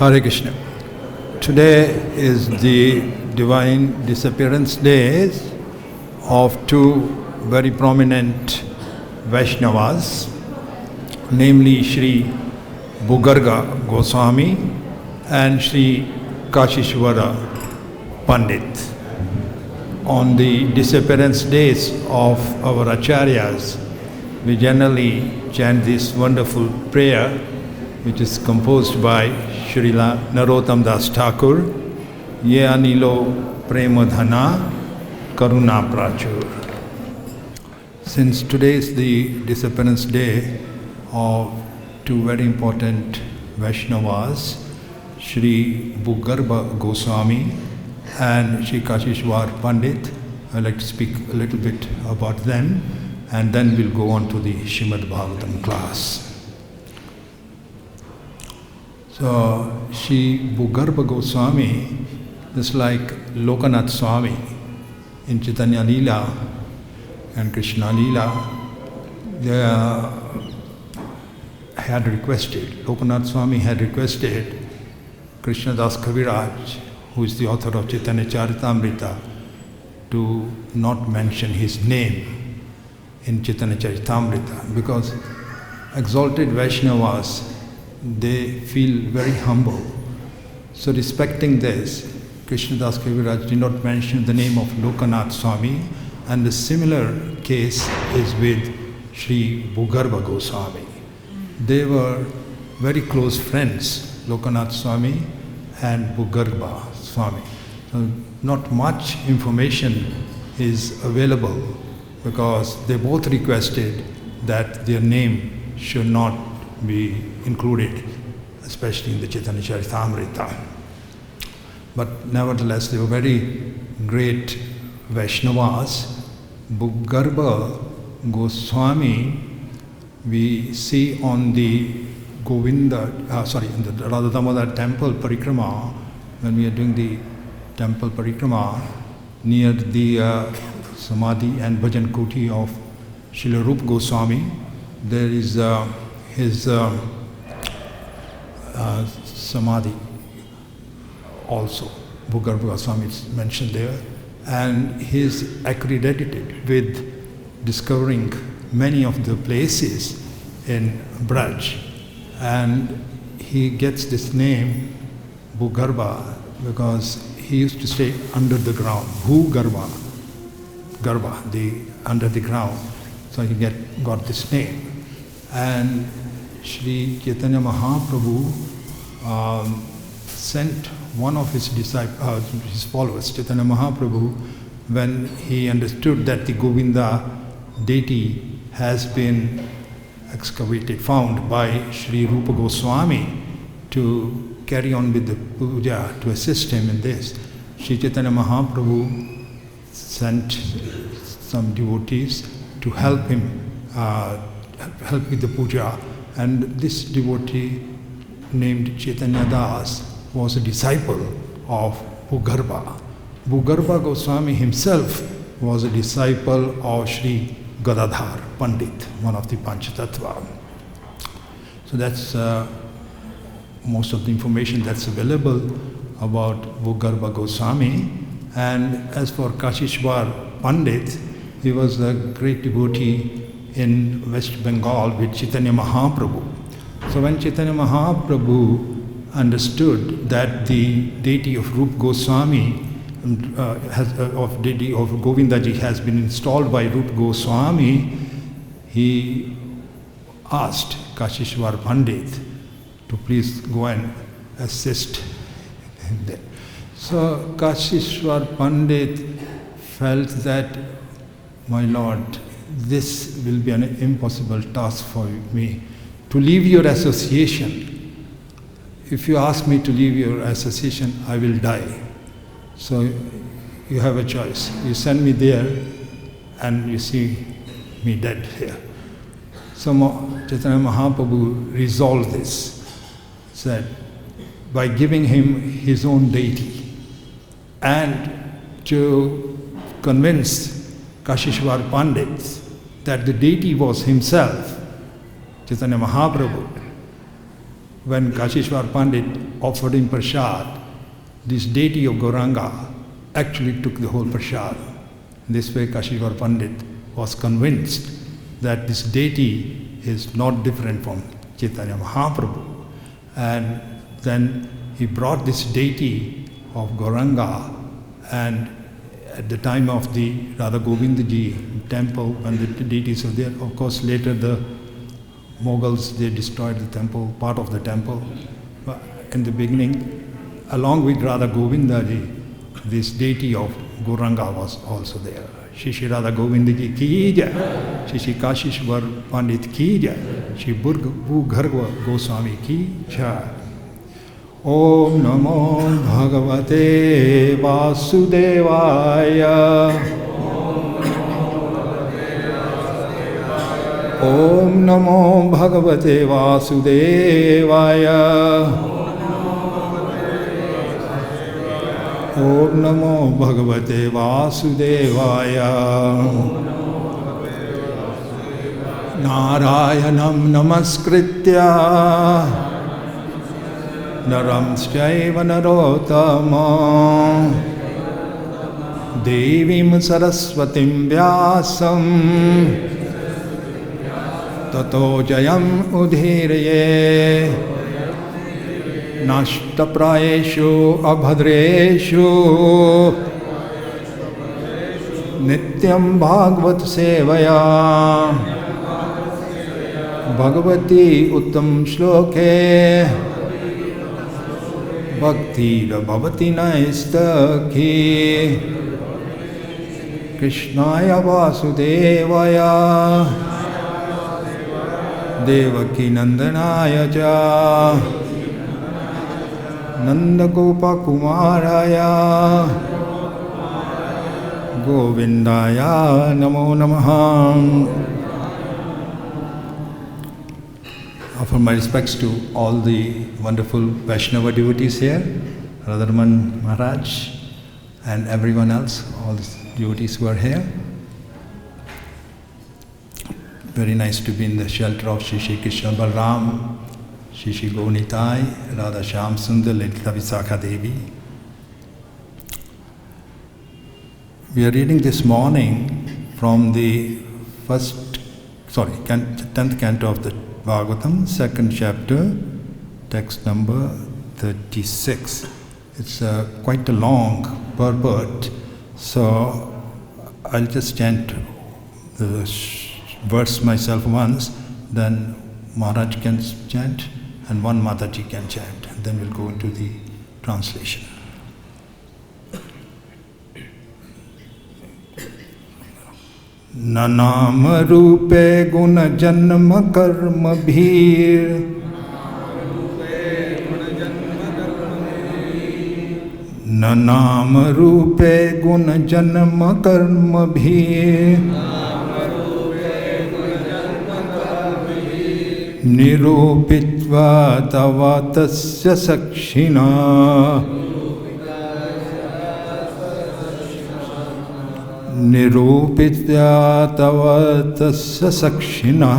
Hare Krishna. Today is the divine disappearance days of two very prominent Vaishnavas, namely Sri Bhugarga Goswami and Sri Kashishvara Pandit. On the disappearance days of our acharyas, we generally chant this wonderful prayer which is composed by Srila Narottam Das Thakur, Ye Anilo Premadhana Karuna Prachur. Since today is the disappearance day of two very important Vaishnavas, Sri Bhugarga Goswami and Sri Kashishvar Pandit, I'd like to speak a little bit about them and then we'll go on to the Srimad Bhagavatam class. So, Sri Bhugarga Goswami is like Lokanath Swami in Chaitanya Leela and Krishna Leela. They had requested, Lokanath Swami had requested Krishnadas Kaviraj, who is the author of Chaitanya Charitamrita, to not mention his name in Chaitanya Charitamrita because exalted Vaishnavas, they feel very humble. So respecting this, Krishnadas Kaviraj did not mention the name of Lokanath Swami, and the similar case is with Sri Bhugarga Goswami. They were very close friends, Lokanath Swami and Bhugarga Swami. So not much information is available because they both requested that their name should not be included, especially in the Chaitanya Charitamrita. But nevertheless, they were very great Vaishnavas. Bhugarga Goswami, we see on the in the Radha Damodar temple parikrama, when we are doing the temple parikrama, near the Samadhi and Bhajan Kuti of Srila Rupa Goswami, there is his Samadhi also. Bhugarga Goswami is mentioned there, and he is accredited with discovering many of the places in Braj, and he gets this name Bhugarga because he used to stay under the ground. Bhugarga, Garba, the under the ground. So he got this name. And Sri Chaitanya Mahaprabhu sent one of his disciples, his followers, Chaitanya Mahaprabhu, when he understood that the Govinda deity has been excavated, found by Sri Rupa Goswami, to carry on with the puja, to assist him in this. Sri Chaitanya Mahaprabhu sent some devotees to help him, help with the puja, and this devotee named Chaitanya Das was a disciple of Bhugarga. Bhugarga Goswami himself was a disciple of Sri Gadadhar Pandit, one of the Panchatattva. So that's most of the information that's available about Bhugarga Goswami. And as for Kashishvar Pandit, he was a great devotee in West Bengal with Chaitanya Mahaprabhu. So when Chaitanya Mahaprabhu understood that the deity of Rupa Goswami, deity of Govindaji has been installed by Rupa Goswami, he asked Kashishvar Pandit to please go and assist him there. So Kashishvar Pandit felt that, my Lord, this will be an impossible task for me to leave your association. If you ask me to leave your association, I will die. So you have a choice. You send me there and you see me dead here. So Chaitanya Mahaprabhu resolved this, said, by giving him his own deity and to convince Kashishvar Pandit that the deity was himself, Chaitanya Mahaprabhu, when Kashishwar Pandit offered him prasad, this deity of Gauranga actually took the whole prasad. This way Kashishwar Pandit was convinced that this deity is not different from Chaitanya Mahaprabhu. And then he brought this deity of Gauranga, and at the time of the Radha Govindaji temple, when the deities were there, of course later the Mughals, they destroyed the temple, part of the temple. But in the beginning, along with Radha Govindaji, this deity of Gauranga was also there. Shri Shri Radha Govindaji ki jai, Shri Shri Kashishwar Pandit ki jai, Shri Bhugharva Goswami ki jai. Om Namo Bhagavate Vasudevaya. Om Namo Bhagavate Vasudevaya. Om Namo Bhagavate Vasudevaya. Narayanam Namaskritya Naram Chaiva Narottamam Devim Saraswatim Vyasam Tato Jayam Udhiraye Nashtaprayeshu Abhadreshu Nityam Bhagavad Sevaya Bhagavati Uttam Shloke Bhakti Bhavati Naistaki Krishnaya Vasudevaya Devaki Nandanaya Cha Nanda Gopa Kumaraya Govindaya Namo Namaha. I offer my respects to all the wonderful Vaishnava devotees here, Radharman Maharaj and everyone else, all the devotees who are here. Very nice to be in the shelter of Shri Shri Krishna Balram, Shri Shri Gaunitai, Radha Shyam Sundar, Lalita Visakha Devi. We are reading this morning from the 10th canto of the Bhagavatam, 2nd chapter, text number 36. It's quite a long purport, so I'll just chant the verse myself once, then Maharaj can chant and one Mataji can chant, and then we'll go into the translation. Nanam rupe guna janma karma bhir Nanam rupe guna janma karma bhir Nirupitva tava tasya sakshina Nirupitya tava tasya sakshina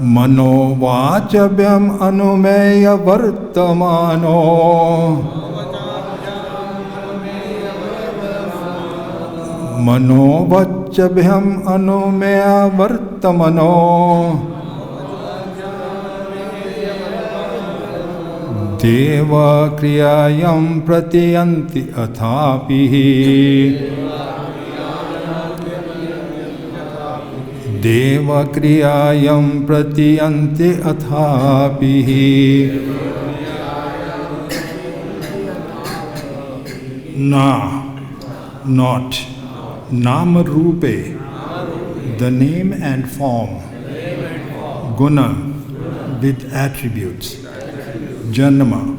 Mano vachabhyam anumeya vartamano Mano vachabhyam anumeya vartamano Deva kriyayam pratiyanti athapihi Deva kriyayam pratiyanti athapihi Not Nama Rupe, the name and form, Guna, with attributes, Janma,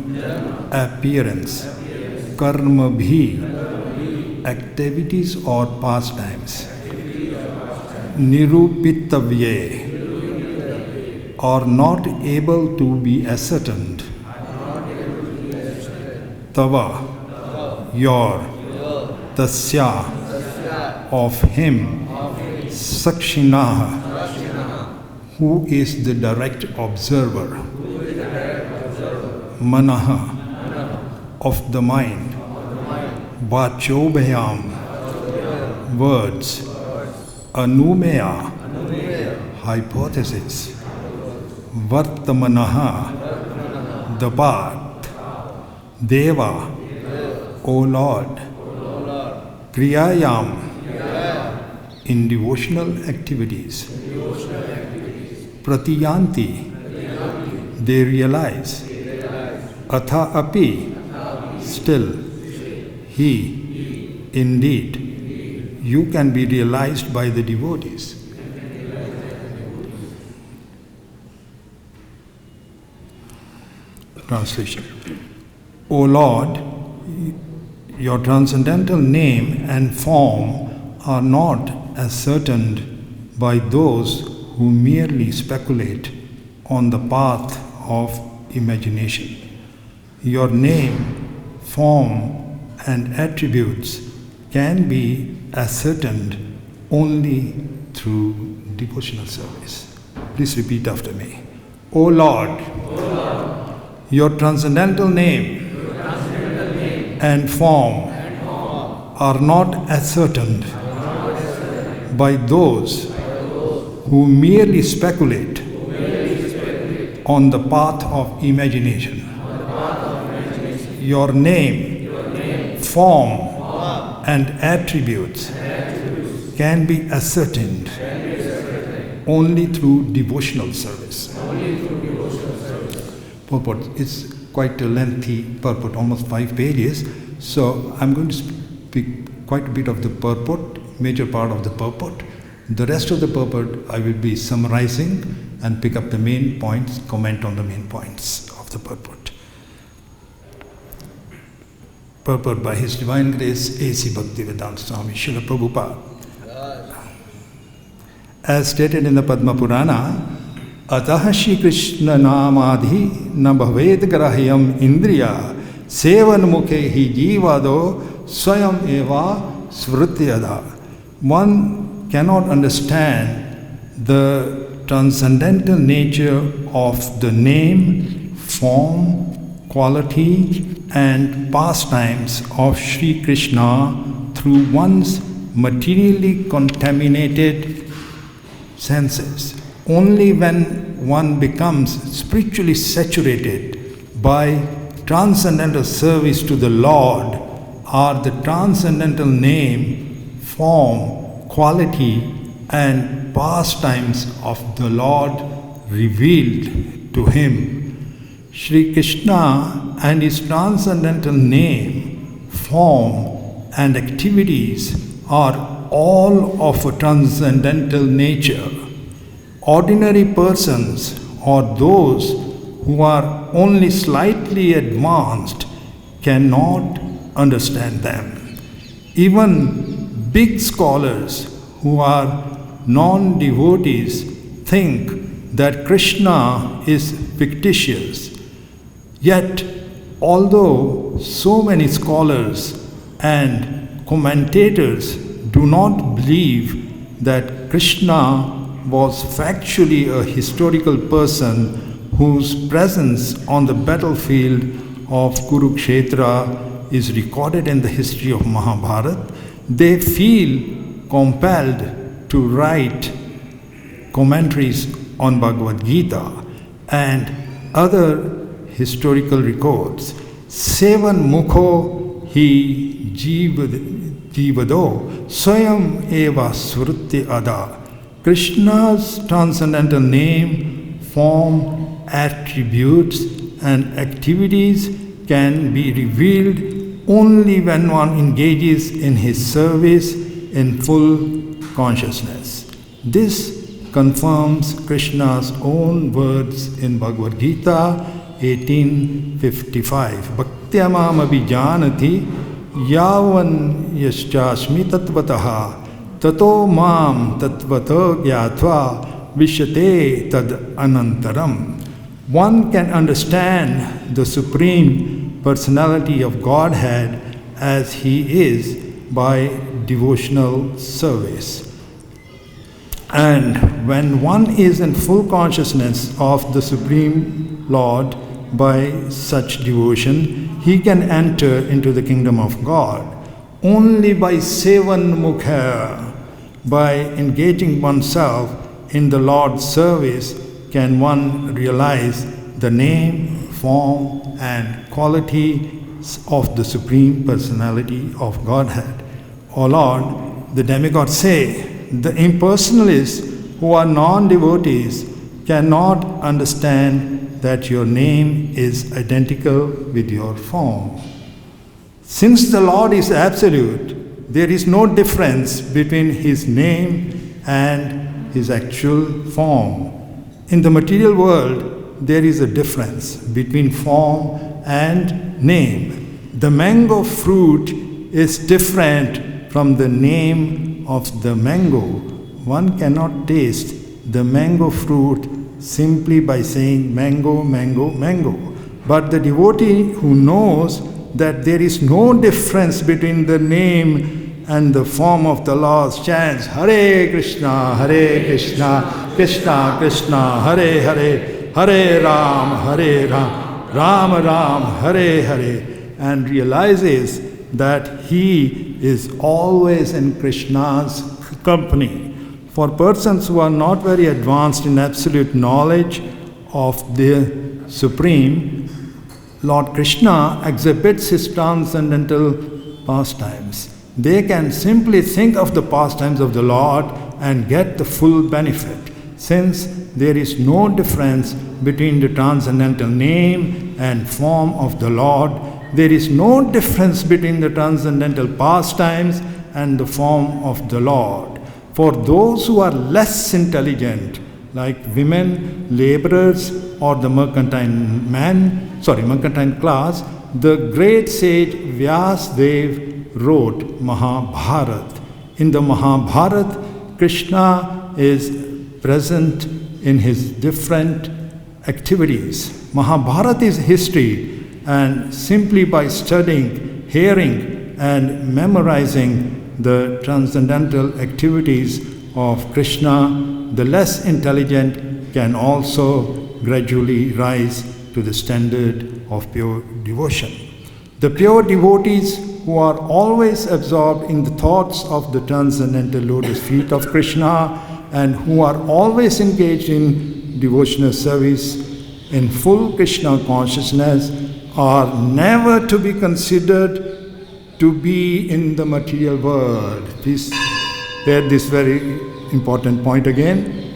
appearance, Karma bhi, activities or pastimes, Nirupitavye, or not able to be ascertained, Tava, your, Tasya, of him, Sakshinaha, who is the direct observer, manaha, of the mind, vachobhayam, words, anumeya, hypothesis, vartamanaha, the path, deva, O Lord, kriyayam, in devotional activities, pratiyanti, they realize, atha api, still, he, indeed, you can be realized by the devotees. Translation. O Lord, your transcendental name and form are not ascertained by those who merely speculate on the path of imagination. Your name, form, and attributes can be ascertained only through devotional service. Please repeat after me. O Lord, your transcendental name and form are not ascertained by those who merely speculate on the path of imagination. Your name, form, and attributes can be ascertained only through devotional service. Purport. It's quite a lengthy purport, almost 5 pages. So I'm going to speak quite a bit of the purport, major part of the purport. The rest of the purport I will be summarizing and pick up the main points, comment on the main points of the purport. Purport by His Divine Grace A.C. Bhaktivedanta Swami Srila Prabhupada. As stated in the Padma Purana, Ataha Shri Krishna Namadhi na bhaved grahyam indriya sevan mukhe hi jivado swayam eva svrityada. One cannot understand the transcendental nature of the name, form, quality, and pastimes of Sri Krishna through one's materially contaminated senses. Only when one becomes spiritually saturated by transcendental service to the Lord are the transcendental name, form, quality, and pastimes of the Lord revealed to him. Sri Krishna and his transcendental name, form, and activities are all of a transcendental nature. Ordinary persons or those who are only slightly advanced cannot understand them. Even big scholars who are non-devotees think that Krishna is fictitious. Yet, although so many scholars and commentators do not believe that Krishna was factually a historical person whose presence on the battlefield of Kurukshetra is recorded in the history of Mahabharata, they feel compelled to write commentaries on Bhagavad Gita and other historical records. Sevan mukho hi jivado swayam eva svruti ada. Krishna's transcendental name, form, attributes, and activities can be revealed only when one engages in his service in full consciousness. This confirms Krishna's own words in Bhagavad Gita 18:55. Bhaktyamam abhijanati yavan yaschasmi tatvataha tato mam tatvata gyatva vishyate tad anantaram. One can understand the Supreme Personality of Godhead as He is by devotional service. And when one is in full consciousness of the Supreme Lord by such devotion, he can enter into the kingdom of God. Only by Sevan Mukha, by engaging oneself in the Lord's service, can one realize the name, form, and qualities of the Supreme Personality of Godhead. O Lord, the demigods say, the impersonalists who are non-devotees cannot understand that your name is identical with your form. Since the Lord is absolute, there is no difference between his name and his actual form. In the material world, there is a difference between form and name. The mango fruit is different from the name of the mango. One cannot taste the mango fruit simply by saying mango, mango, mango. But the devotee who knows that there is no difference between the name and the form of the Lord chants Hare Krishna, Krishna Krishna, Hare Hare, Hare Ram, Ram Ram, Hare Hare, and realizes that he is always in Krishna's company. For persons who are not very advanced in absolute knowledge of the Supreme, Lord Krishna exhibits his transcendental pastimes. They can simply think of the pastimes of the Lord and get the full benefit, since there is no difference between the transcendental name and form of the Lord. There is no difference between the transcendental pastimes and the form of the Lord. For those who are less intelligent, like women, laborers, or the mercantile class, the great sage Vyasdev wrote Mahabharata. In the Mahabharata, Krishna is present in his different activities. Mahabharata is history, and simply by studying, hearing, and memorizing the transcendental activities of Krishna, the less intelligent can also gradually rise to the standard of pure devotion. The pure devotees who are always absorbed in the thoughts of the transcendental lotus feet of Krishna and who are always engaged in devotional service in full Krishna consciousness are never to be considered to be in the material world. Please hear this very important point again.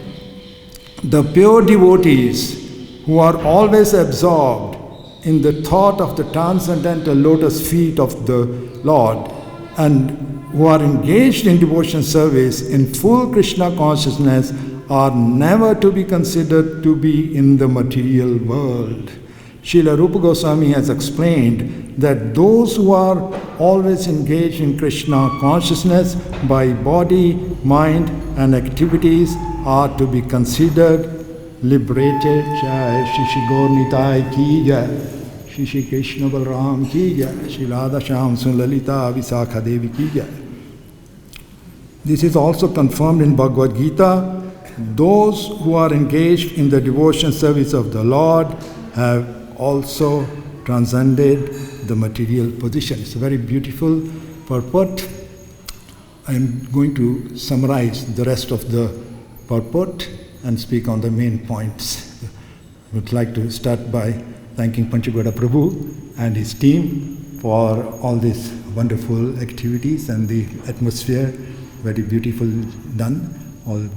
The pure devotees who are always absorbed in the thought of the transcendental lotus feet of the Lord and who are engaged in devotion service in full Krishna consciousness are never to be considered to be in the material world. Srila Rupa Goswami has explained that those who are always engaged in Krishna consciousness by body, mind, and activities are to be considered liberated. Jai Shri Shri Gaur Nitai ki jai, Shri Shri Krishna Balram ki jai, Shri Radha Shyam Sunlalita Visakha Devi ki jai. This is also confirmed in Bhagavad Gita. Those who are engaged in the devotion service of the Lord have also transcended the material position. It's a very beautiful purport. I'm going to summarize the rest of the purport and speak on the main points. I would like to start by thanking Panchagauda Prabhu and his team for all these wonderful activities and the atmosphere, very beautiful done, all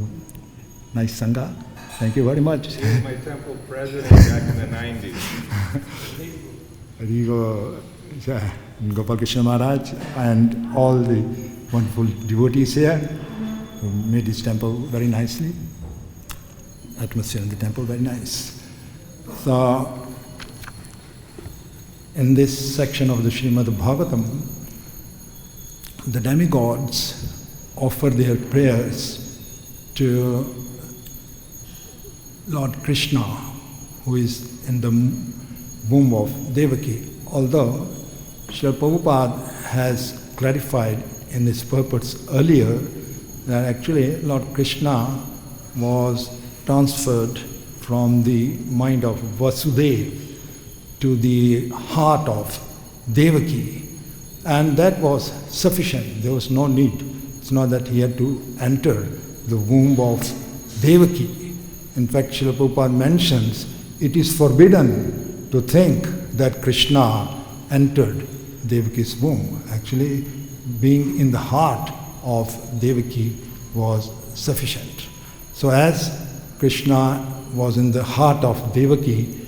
nice Sangha. Thank you very much. He was my temple president back in the 90s. Gopal Krishna Maharaj and all the wonderful devotees here who made this temple very nicely. Atmosphere in the temple very nice. So, in this section of the Srimad Bhagavatam, the demigods offer their prayers to Lord Krishna, who is in the womb of Devaki. Although Srila Prabhupada has clarified in his purports earlier that actually Lord Krishna was transferred from the mind of Vasudeva to the heart of Devaki, and that was sufficient. There was no need. It's not that he had to enter the womb of Devaki. In fact, Srila Prabhupada mentions it is forbidden to think that Krishna entered Devaki's womb. Actually, being in the heart of Devaki was sufficient. So as Krishna was in the heart of Devaki,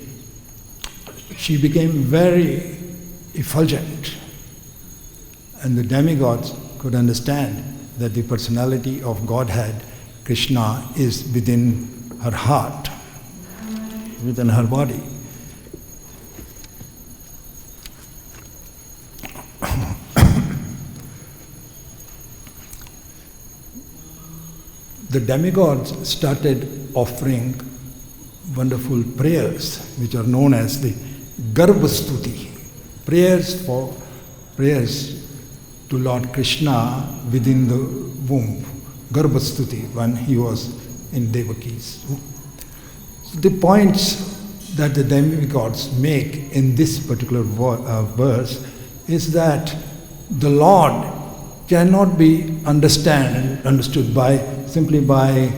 she became very effulgent, and the demigods could understand that the personality of Godhead, Krishna, is within her heart, within her body. The demigods started offering wonderful prayers, which are known as the Garbhastuti, prayers to Lord Krishna within the womb, Garbhastuti, when he was in Devaki's womb. So the points that the demigods make in this particular verse is that the Lord cannot be understood simply by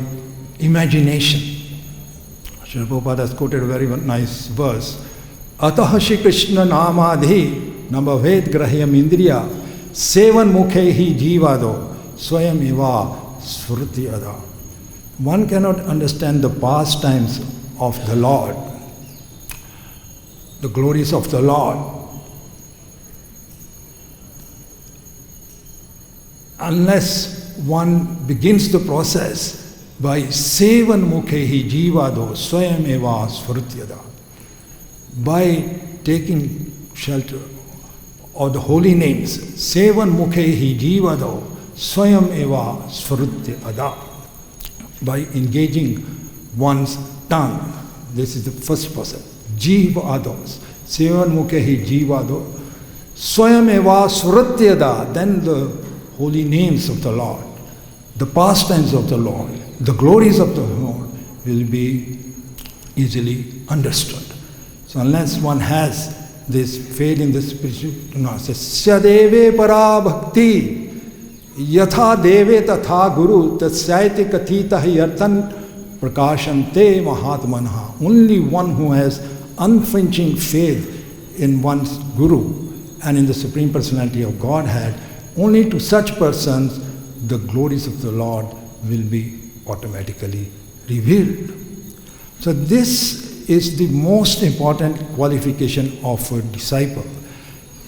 imagination. Srila Prabhupada has quoted a very nice verse. Ataha Shri Krishna namadhi nabhaved grahyam indriya sevan mukhe hi jivado swayam eva smriti ada. One cannot understand the pastimes of the Lord, the glories of the Lord, unless one begins the process by sevan mukhehi jivado swayam eva smrityada, by taking shelter of the holy names, sevan mukhehi jivado swayam eva smrityada, by engaging one's tongue. This is the first process. Jivados, sevan mukhehi jivado swayam eva smrityada, then the holy names of the Lord, the pastimes of the Lord, the glories of the Lord will be easily understood. So unless one has this faith in the spiritual, Sasya deve para bhakti yatha deve tatha guru tasyaiti kathita hi arthan prakashante mahatmanha. Only one who has unflinching faith in one's guru and in the Supreme Personality of Godhead, only to such persons the glories of the Lord will be automatically revealed. So this is the most important qualification of a disciple.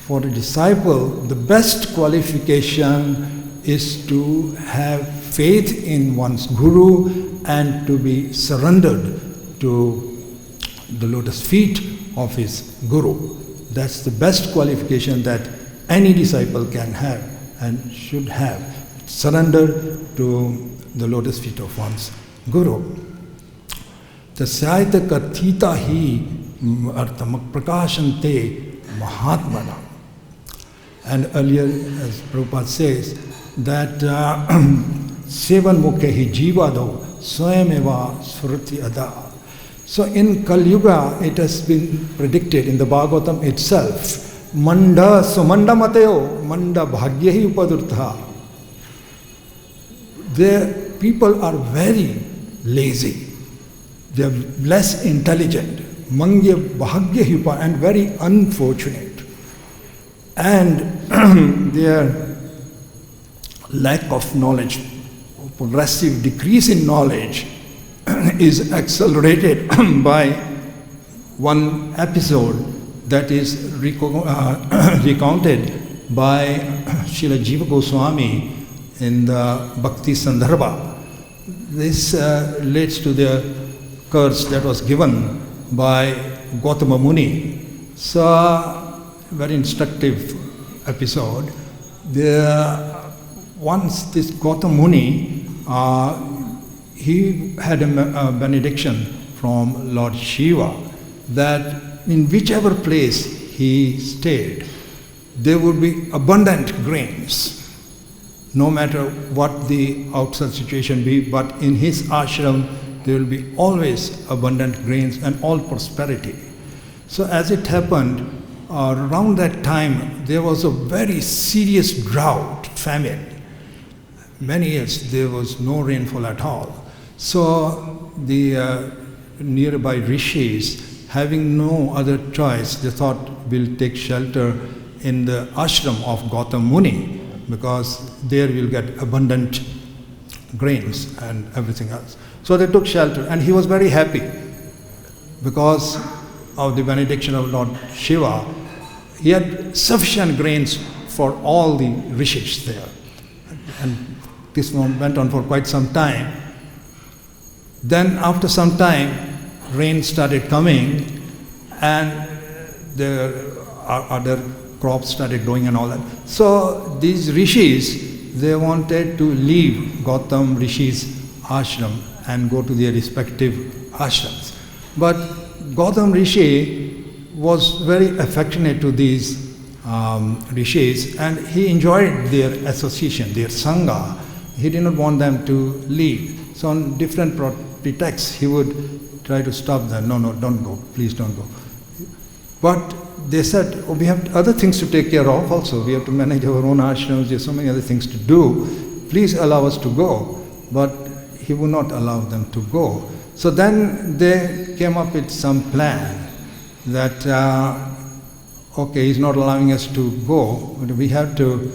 For a disciple, the best qualification is to have faith in one's guru and to be surrendered to the lotus feet of his guru. That's the best qualification that any disciple can have and should have. Surrender to the lotus feet of one's guru. Tasyayata kathita hi arthamak prakashante mahatmana. And earlier, as Prabhupada says, that sevan mukhehi jivado swayam eva smriti ada. So in Kali Yuga, it has been predicted in the Bhagavatam itself, Manda sumanda mateo, manda bhagyahi upadurtha. The people are very lazy. They are less intelligent, mangya bhagyahi upadurtha, and very unfortunate. And their lack of knowledge, progressive decrease in knowledge is accelerated by one episode that is recounted by Srila Jiva Goswami in the Bhakti Sandarbha. This relates to the curse that was given by Gautama Muni. So, very instructive episode. Once this Gautama Muni, he had a benediction from Lord Shiva that in whichever place he stayed, there would be abundant grains. no matter what the outside situation be, but in his ashram there will be always abundant grains and all prosperity. So as it happened, around that time there was a very serious drought, famine. Many years there was no rainfall at all. So the nearby rishis, having no other choice, they thought we'll take shelter in the ashram of Gautam Muni, because there we'll get abundant grains and everything else. So they took shelter, and he was very happy because of the benediction of Lord Shiva. He had sufficient grains for all the rishis there. And this went on for quite some time. Then after some time, rain started coming, and the other crops started growing and all that. So these rishis, they wanted to leave Gautam Rishi's ashram and go to their respective ashrams. But Gautam Rishi was very affectionate to these rishis, and he enjoyed their association, their sangha. He did not want them to leave. So on different pretexts, he would try to stop them. No, don't go, please don't go. But they said, we have other things to take care of also. We have to manage our own ashrams, there's so many other things to do. Please allow us to go. But he would not allow them to go. So then they came up with some plan that, okay, he's not allowing us to go, but we have to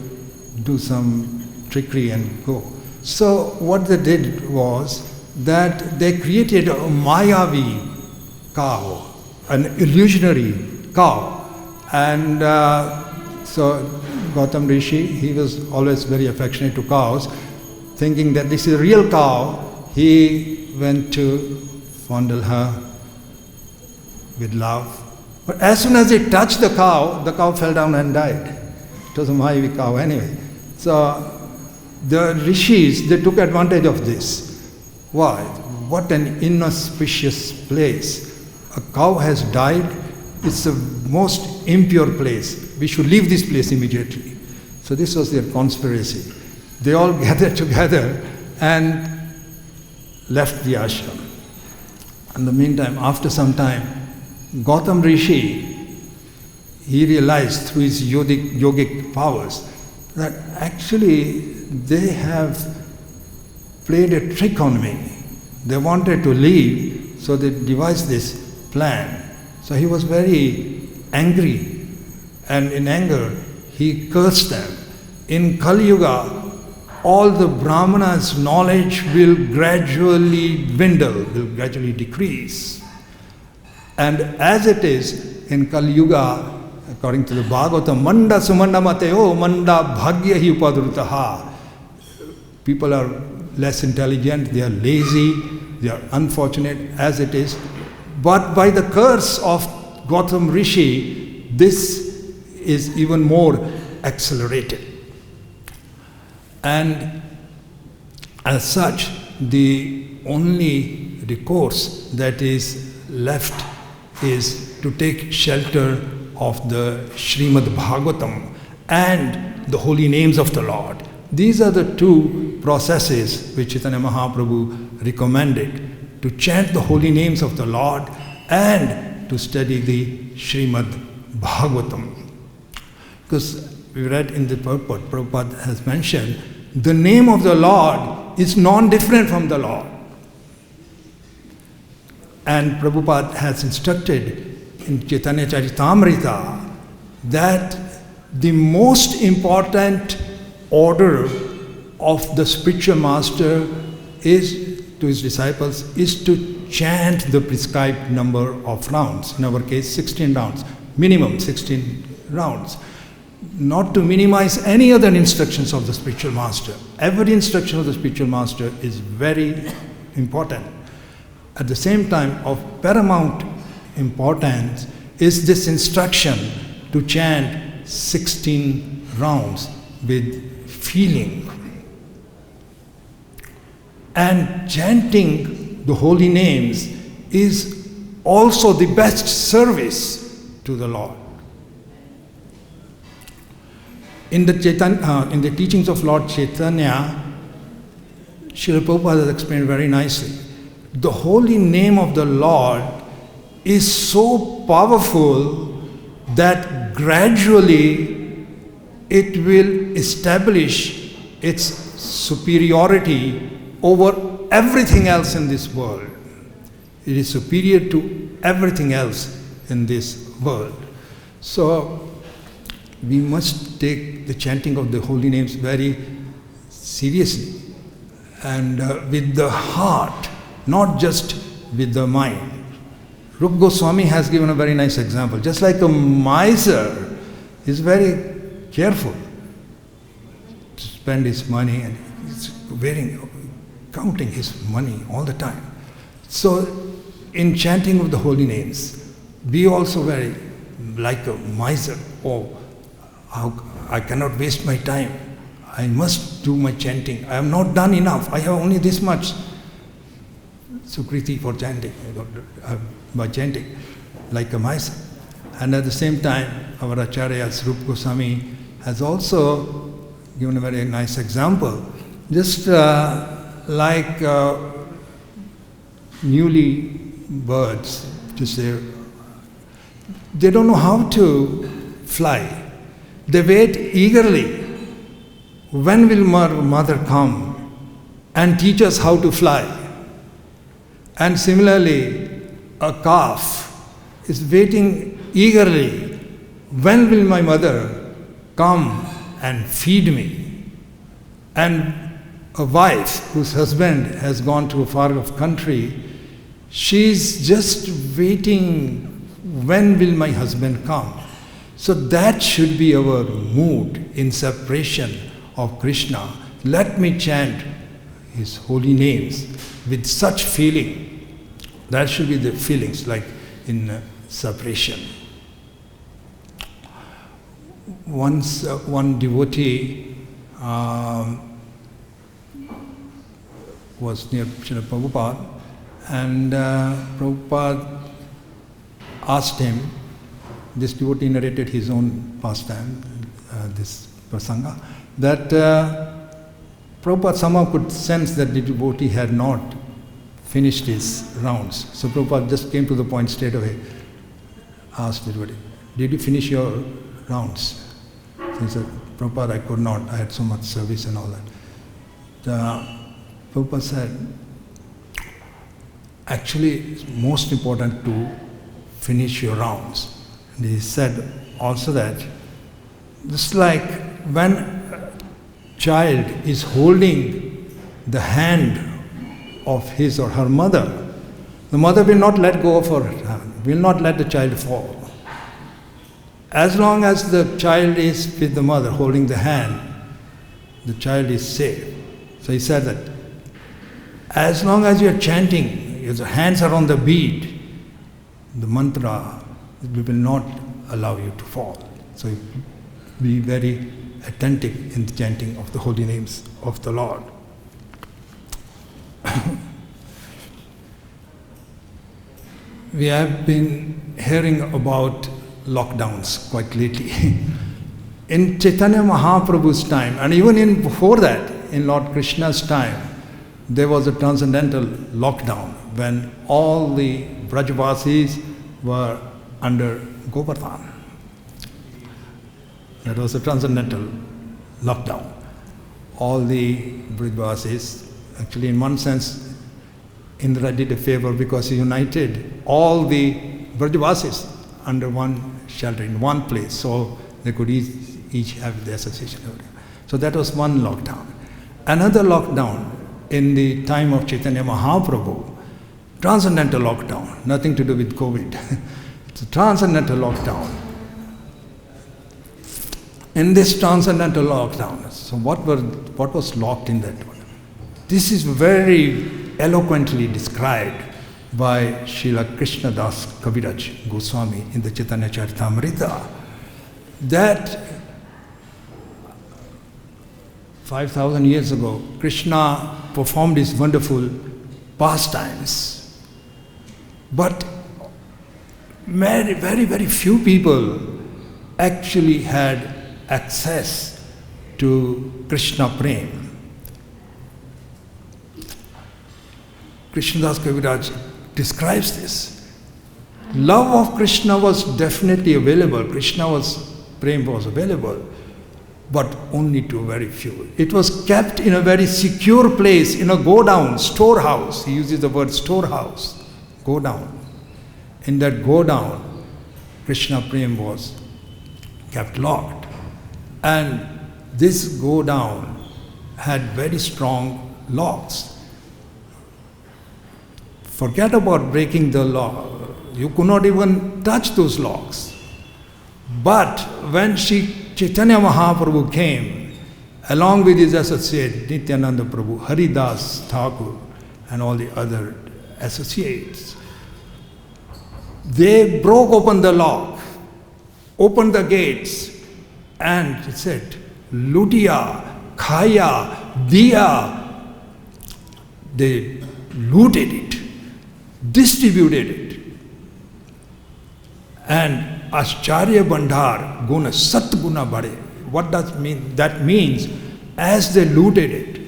do some trickery and go. So what they did was that they created a Mayavi cow, an illusionary cow. And so Gautam Rishi, he was always very affectionate to cows. Thinking that this is a real cow, he went to fondle her with love. But as soon as he touched the cow fell down and died. It was a Mayavi cow anyway. So the rishis, they took advantage of this. Why? What an inauspicious place. A cow has died. It's the most impure place. We should leave this place immediately. So this was their conspiracy. They all gathered together and left the ashram. In the meantime, after some time, Gautam Rishi, he realized through his yogic powers that actually they have played a trick on me. They wanted to leave, so they devised this plan. So he was very angry, and in anger he cursed them. In Kali Yuga, all the Brahmanas' knowledge will gradually dwindle, will gradually decrease. And as it is in Kali Yuga, according to the Bhagavatam, Manda Sumanda Mateo, Manda Bhagya hi upadrutaha. People are less intelligent, they are lazy, they are unfortunate as it is. But by the curse of Gautam Rishi, this is even more accelerated. And as such, the only recourse that is left is to take shelter of the Srimad Bhagavatam and the holy names of the Lord. These are the two processes which Chaitanya Mahaprabhu recommended: to chant the holy names of the Lord and to study the Srimad Bhagavatam. Because we read in the purport, Prabhupada has mentioned, the name of the Lord is non-different from the Lord. And Prabhupada has instructed in Chaitanya Charitamrita that the most important order of the spiritual master is to his disciples is to chant the prescribed number of rounds. In our case, 16 rounds, minimum 16 rounds. Not to minimize any other instructions of the spiritual master. Every instruction of the spiritual master is very important. At the same time, of paramount importance is this instruction to chant 16 rounds with feeling. And chanting the holy names is also the best service to the Lord. in the teachings of Lord Chaitanya, Srila Prabhupada has explained very nicely. The holy name of the Lord is so powerful that gradually it will establish its superiority over everything else in this world. It is superior to everything else in this world. So we must take the chanting of the holy names very seriously and with the heart, not just with the mind. Rupa Goswami has given a very nice example. Just like a miser is very careful to spend his money and he's counting his money all the time. So in chanting of the holy names, be also very like a miser. Oh, I cannot waste my time. I must do my chanting. I have not done enough. I have only this much sukriti for chanting, by chanting, like a miser. And at the same time, our Acharya Rupa Goswami has also given a very nice example. Just like newly birds, to say, they don't know how to fly. They wait eagerly. When will mother come and teach us how to fly? And similarly, a calf is waiting eagerly. When will my mother come and feed me? And a wife whose husband has gone to a far off country, she's just waiting, when will my husband come? So that should be our mood in separation of Krishna. Let me chant his holy names with such feeling. That should be the feelings, like in separation. Once one devotee was near Srila Prabhupada, and Prabhupada asked him, this devotee narrated his own pastime, this prasanga, that Prabhupada somehow could sense that the devotee had not finished his rounds. So Prabhupada just came to the point straight away, asked the devotee, did you finish your rounds? So he said, Prabhupada, I could not, I had so much service and all that. Prabhupada said, actually it's most important to finish your rounds. And he said also that, just like when a child is holding the hand of his or her mother, the mother will not let go of her hand, will not let the child fall. As long as the child is with the mother holding the hand, the child is safe. So he said that as long as you are chanting, your hands are on the beat, the mantra will not allow you to fall. So be very attentive in the chanting of the holy names of the Lord. We have been hearing about lockdowns quite lately. In Chaitanya Mahaprabhu's time, and even before that, in Lord Krishna's time, there was a transcendental lockdown when all the Brajvasis were under Govardhan. That was a transcendental lockdown. All the Brajvasis, actually in one sense, Indra did a favor because he united all the Brajvasis under one shelter, in one place, so they could each have the association. So that was one lockdown. Another lockdown in the time of Chaitanya Mahaprabhu, transcendental lockdown, nothing to do with COVID. It's a transcendental lockdown. In this transcendental lockdown, so what was locked in that one? This is very eloquently described by Srila Krishnadas Kaviraj Goswami in the Chaitanya Charitamrita, that 5,000 years ago, Krishna performed his wonderful pastimes. But very, very, very few people actually had access to Krishna Prem. Krishnadas Kaviraj describes this. Love of Krishna was definitely available. Prem was available, but only to very few. It was kept in a very secure place, in a go-down, storehouse. He uses the word storehouse, go-down. In that go-down, Krishna Prem was kept locked. And this go-down had very strong locks. Forget about breaking the law. You could not even touch those locks. But when Sri Chaitanya Mahaprabhu came, along with his associate Nityananda Prabhu, Haridas Thakur, and all the other associates, they broke open the lock, opened the gates, and it said, Lutia, Khaya, Diya. They looted it, distributed it. And Ascharya Bandhar, Guna, Sat Guna Bade. What does mean? That means as they looted it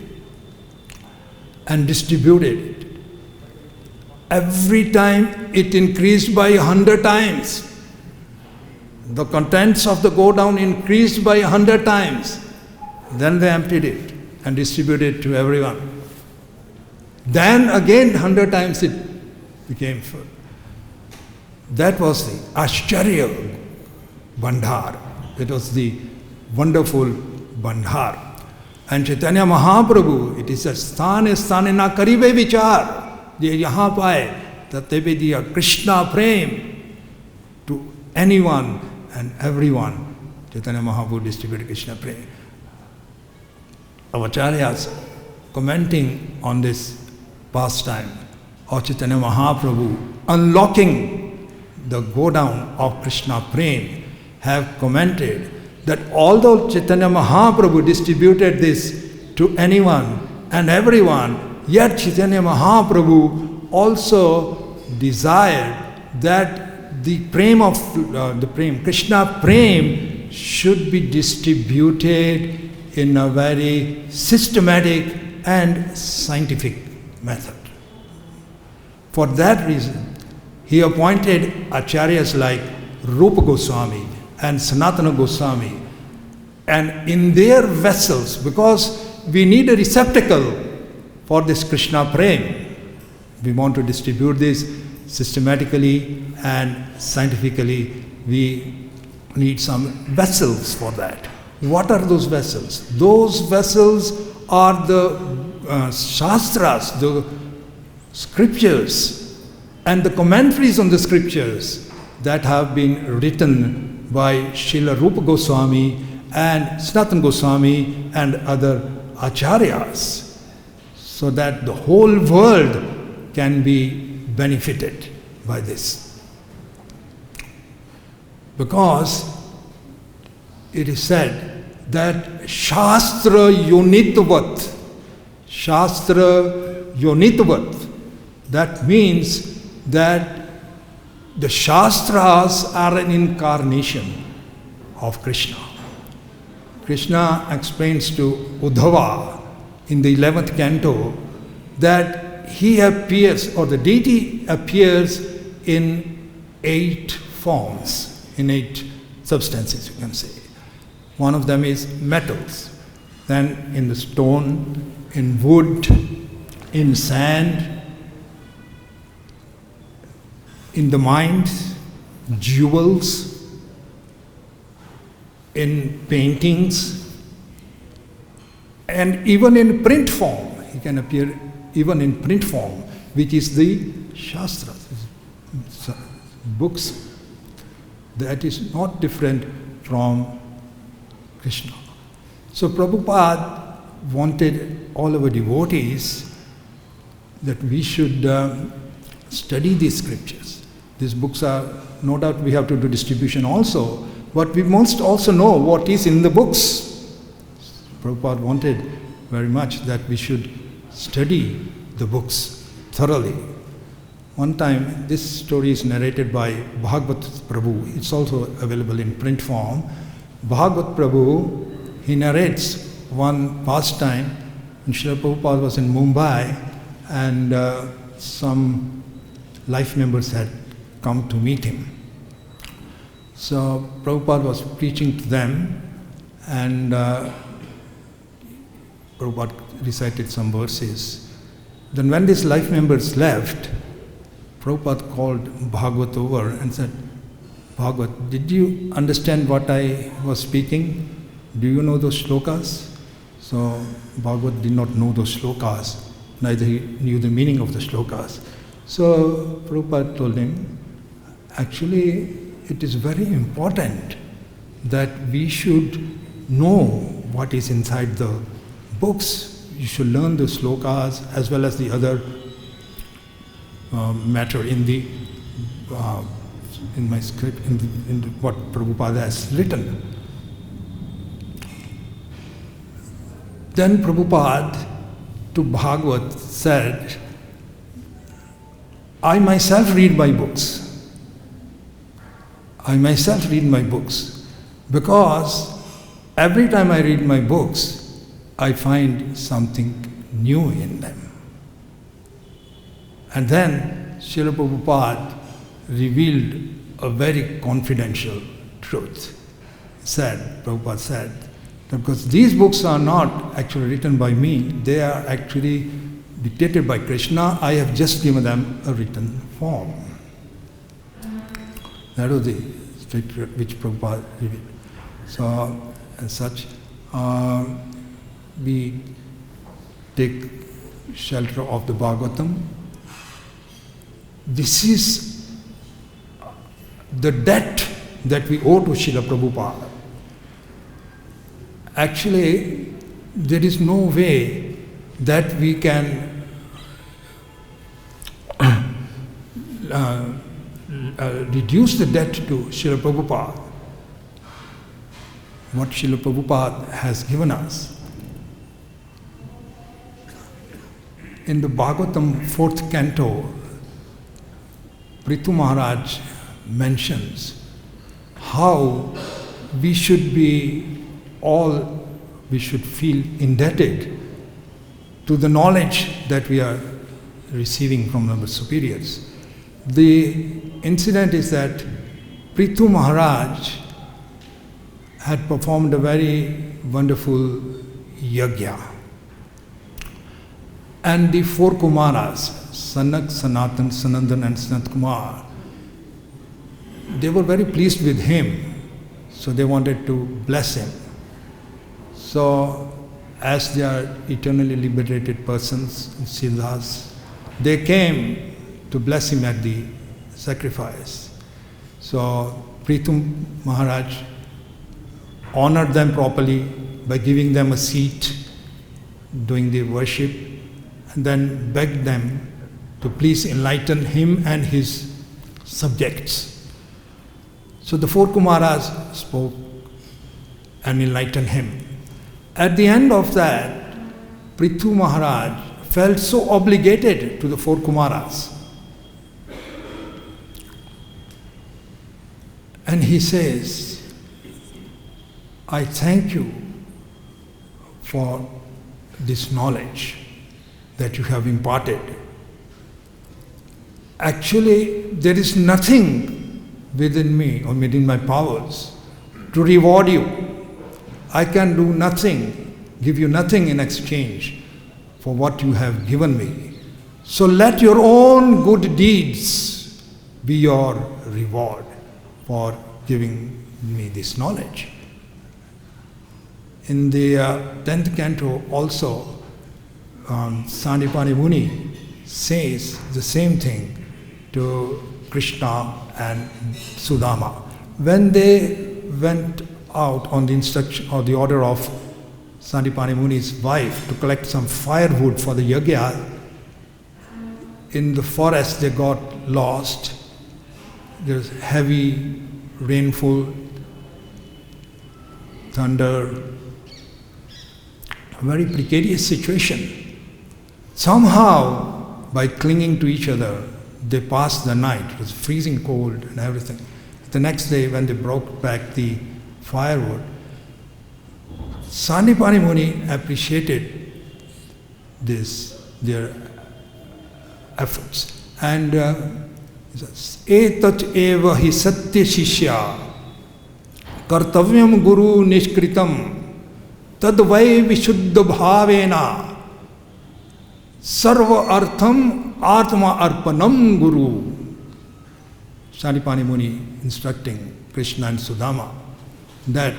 and distributed it, every time it increased by 100 times. The contents of the go-down increased by 100 times. Then they emptied it and distributed it to everyone. Then again 100 times it became full. That was the Ascharya Bandhar. It was the wonderful Bandhar. And Chaitanya Mahaprabhu, it is a sthane na karibe vichar. Je yahan paaye, tatebe diya Krishna Prem to anyone and everyone. Chaitanya Mahaprabhu distributed Krishna Prem. Our acharyas commenting on this pastime of Chaitanya Mahaprabhu unlocking the go-down of Krishna Prem have commented that although Chaitanya Mahaprabhu distributed this to anyone and everyone, yet Chaitanya Mahaprabhu also desired that the Prem of Krishna Prem should be distributed in a very systematic and scientific method. For that reason, he appointed acharyas like Rupa Goswami and Sanatana Goswami, and in their vessels, because we need a receptacle for this Krishna Prem. We want to distribute this systematically and scientifically. We need some vessels for that. What are those vessels? Those vessels are the Shastras, the scriptures, and the commentaries on the scriptures that have been written by Srila Rupa Goswami and Sanatana Goswami and other acharyas, so that the whole world can be benefited by this. Because it is said that Shastra Yonitvat, that means that the Shastras are an incarnation of Krishna. Krishna explains to Uddhava in the 11th canto that he appears, or the deity appears in 8 forms, in 8 substances, you can say. One of them is metals, then in the stone, in wood, in sand, in the mind, jewels, in paintings, and even in print form. He can appear even in print form, which is the Shastras, books. That is not different from Krishna. So Prabhupada wanted all our devotees that we should study these scriptures. These books are, no doubt we have to do distribution also, but we must also know what is in the books. Prabhupada wanted very much that we should study the books thoroughly. One time, this story is narrated by Bhagavat Prabhu. It's also available in print form. Bhagavat Prabhu, he narrates one pastime when Srila Prabhupada was in Mumbai and some life members had come to meet him. So Prabhupada was preaching to them and Prabhupada recited some verses. Then when these life members left, Prabhupada called Bhagavat over and said, Bhagavat, did you understand what I was speaking? Do you know those shlokas? So Bhagavat did not know those shlokas, neither he knew the meaning of the shlokas. So Prabhupada told him, actually it is very important that we should know what is inside the books. You should learn the slokas as well as the other matter in my script, in what Prabhupada has written. Then Prabhupada to Bhagavat said, I myself read my books. I myself read my books because every time I read my books, I find something new in them. And then Srila Prabhupada revealed a very confidential truth. Prabhupada said, that because these books are not actually written by me, they are actually dictated by Krishna, I have just given them a written form. That was the scripture which Prabhupada revealed. So, as such, we take shelter of the Bhagavatam. This is the debt that we owe to Srila Prabhupada. Actually, there is no way that we can reduce the debt to Srila Prabhupada, what Srila Prabhupada has given us. In the Bhagavatam 4th canto, Prithu Maharaj mentions how we should feel indebted to the knowledge that we are receiving from our superiors. The incident is that Prithu Maharaj had performed a very wonderful yajna. And the four Kumaras, Sanak, Sanatan, Sanandan and Sanat Kumar, they were very pleased with him, so they wanted to bless him. So, as they are eternally liberated persons, Siddhas, they came to bless him at the sacrifice. So, Prithu Maharaj honored them properly by giving them a seat, doing the worship, and then begged them to please enlighten him and his subjects. So the four Kumaras spoke and enlightened him. At the end of that, Prithu Maharaj felt so obligated to the four Kumaras. And he says, I thank you for this knowledge that you have imparted. Actually, there is nothing within me or within my powers to reward you. I can do nothing, give you nothing in exchange for what you have given me. So let your own good deeds be your reward for giving me this knowledge. In the 10th canto also, Sandipani Muni says the same thing to Krishna and Sudama. When they went out on the instruction or the order of Sandipani Muni's wife to collect some firewood for the yajna, in the forest they got lost. There's heavy rainfall, thunder, a very precarious situation. Somehow, by clinging to each other, they passed the night. It was freezing cold and everything. The next day, when they brought back the firewood, Sandipani Muni appreciated their efforts. And etat eva hi satya shishya kartavyam guru nishkritam tad vai vishuddha bhavena sarva artham atma arpanam guru. Sandipani Muni instructing Krishna and Sudama that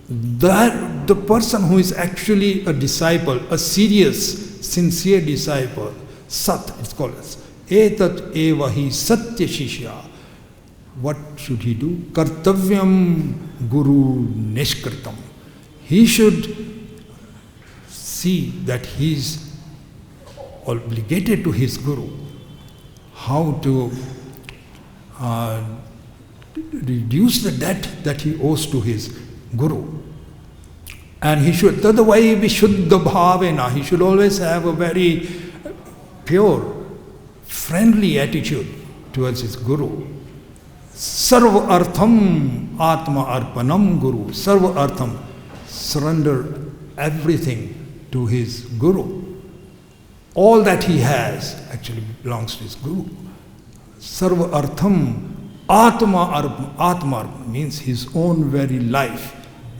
the person who is actually a disciple, a serious, sincere disciple, Sat, it's called as etat eva hi satya shishya. What should he do? Kartavyam guru nishkritam. He should see that he is obligated to his guru. How to reduce the debt that he owes to his guru. And he should, tadavai vishuddha bhavena, he should always have a very pure, friendly attitude towards his guru. Sarva artham atma arpanam guru. Sarva artham, surrender everything to his guru. All that he has actually belongs to his guru. Sarva artham atma arpa means his own very life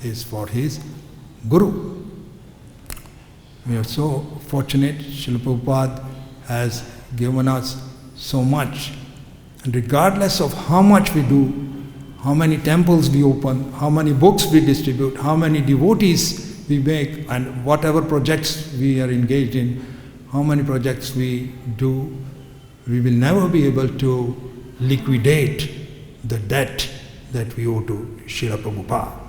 is for his guru. We are so fortunate. Srila Prabhupada has given us so much. And regardless of how much we do, how many temples we open, how many books we distribute, how many devotees we make, and whatever projects we are engaged in, how many projects we do, we will never be able to liquidate the debt that we owe to Srila Prabhupada.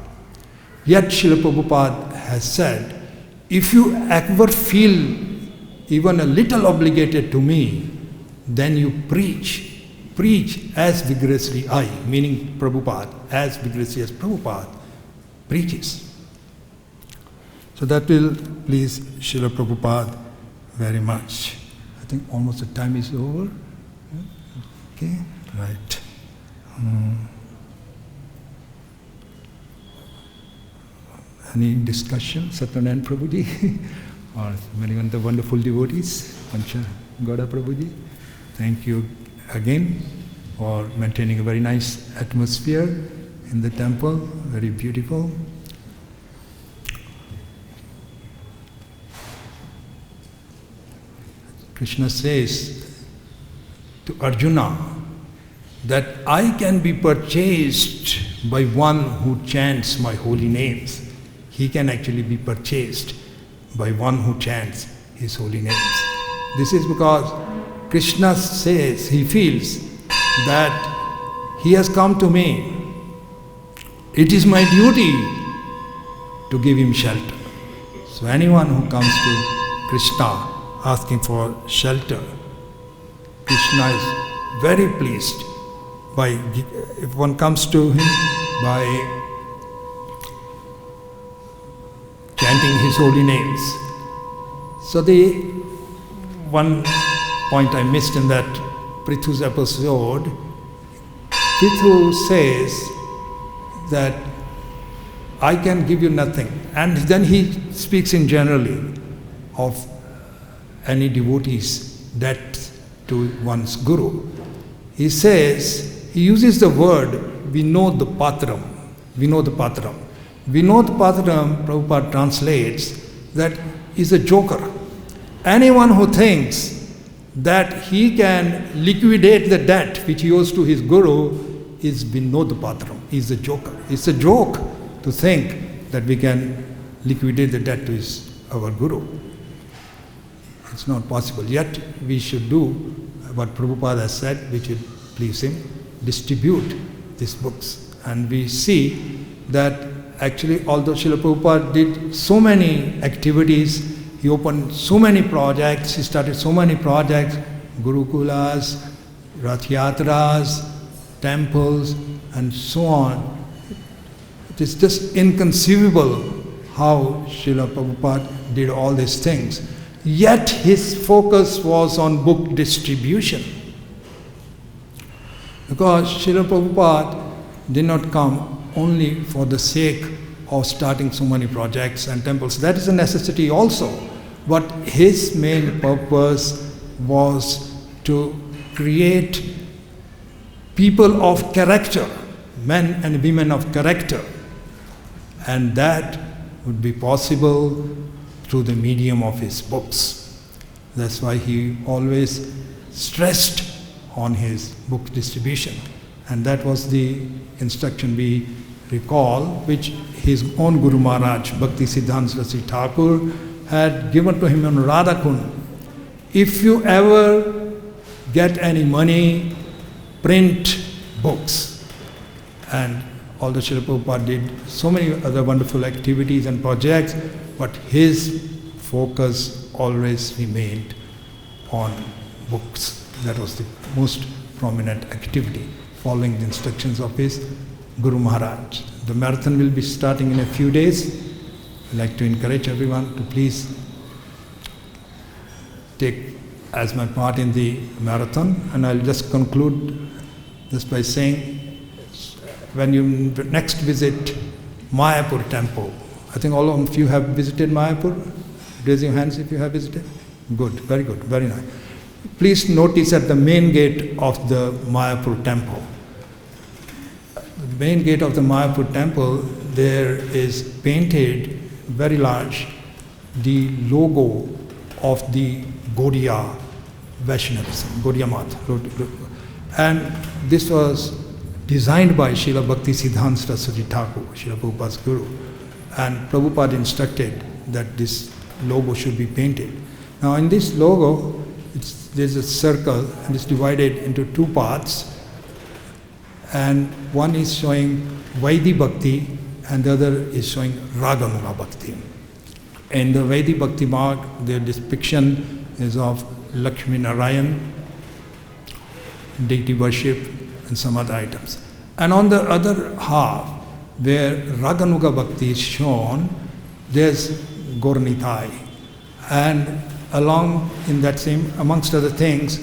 Yet Srila Prabhupada has said, if you ever feel even a little obligated to me, then you preach as vigorously I, meaning Prabhupada, as vigorously as Prabhupada preaches. So that will please Srila Prabhupada very much. I think almost the time is over. Okay, right. Any discussion, Satyanarayana Prabhuji, or many of the wonderful devotees, Pancha Gauda Prabhuji? Thank you again for maintaining a very nice atmosphere in the temple, very beautiful. Krishna says to Arjuna that I can be purchased by one who chants my holy names. He can actually be purchased by one who chants his holy names. This is because Krishna says, he feels that he has come to me. It is my duty to give him shelter. So anyone who comes to Krishna asking for shelter, Krishna is very pleased if one comes to him by chanting his holy names. So the one point I missed in that Prithu's episode, Prithu says that I can give you nothing. And then he speaks in generally of any devotee's debt to one's guru. He says, he uses the word Vinodpatram. Vinodpatram. Vinodpatram, Prabhupada translates, that is a joker. Anyone who thinks that he can liquidate the debt which he owes to his guru is Vinodpatram. He is a joker. It's a joke to think that we can liquidate the debt to our guru. It's not possible. Yet we should do what Prabhupada has said, which would please him, distribute these books. And we see that actually, although Srila Prabhupada did so many activities, he opened so many projects, he started so many projects, Gurukulas, Rath Yatras, temples, and so on. It is just inconceivable how Srila Prabhupada did all these things. Yet his focus was on book distribution. Because Srila Prabhupada did not come only for the sake of starting so many projects and temples. That is a necessity also. But his main purpose was to create people of character, men and women of character. And that would be possible through the medium of his books. That's why he always stressed on his book distribution. And that was the instruction we recall, which his own Guru Maharaj, Bhakti Siddhanta Saraswati Thakur, had given to him on Radha Kund. If you ever get any money, print books. And although Srila Prabhupada did so many other wonderful activities and projects, but his focus always remained on books. That was the most prominent activity, following the instructions of his Guru Maharaj. The marathon will be starting in a few days. I'd like to encourage everyone to please take as my part in the marathon. And I'll just conclude just by saying, when you next visit Mayapur temple, I think all of you have visited Mayapur. Raise your hands if you have visited. Good, very nice. Please notice at the main gate of the Mayapur temple. The main gate of the Mayapur temple, there is painted very large the logo of the Gaudiya Vaishnavism, Gaudiya Math. And this was designed by Srila Bhakti Siddhanta Saraswati Thakur, Srila Prabhupada's Guru. And Prabhupada instructed that this logo should be painted. Now in this logo, there's a circle and it's divided into two parts. And one is showing Vaidhi Bhakti and the other is showing Raganuga Bhakti. In the Vaidhi Bhakti mark, the depiction is of Lakshmi Narayan, deity worship, and some other items. And on the other half, where Raganuga Bhakti is shown, there's Gauranitai. And along in that same, amongst other things,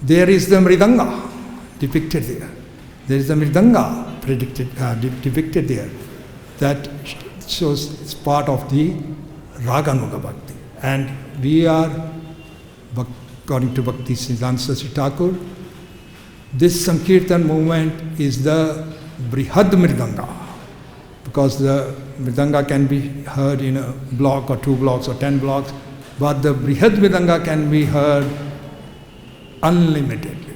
there is the Mridanga depicted there. There is the Mridanga depicted there. That shows it's part of the Raganuga Bhakti. And we are, according to Bhakti Siddhanta Saraswati Thakur, this Sankirtan movement is the Brihad Mridanga, because the Mridanga can be heard in a block or 2 blocks or 10 blocks, but the Brihad Mridanga can be heard unlimitedly.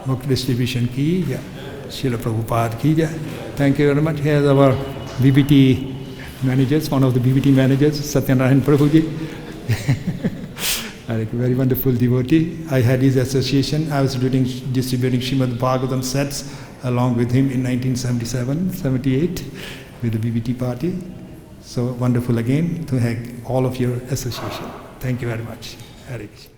Book distribution ki jai, Srila Prabhupada ki jai. Thank you very much. Here's our BBT managers, one of the BBT managers, Satyanarayan Prabhuji. A very wonderful devotee. I had his association. I was distributing Srimad Bhagavatam sets along with him in 1977-78 with the BBT party. So wonderful again to have all of your association. Thank you very much. Hare Krishna.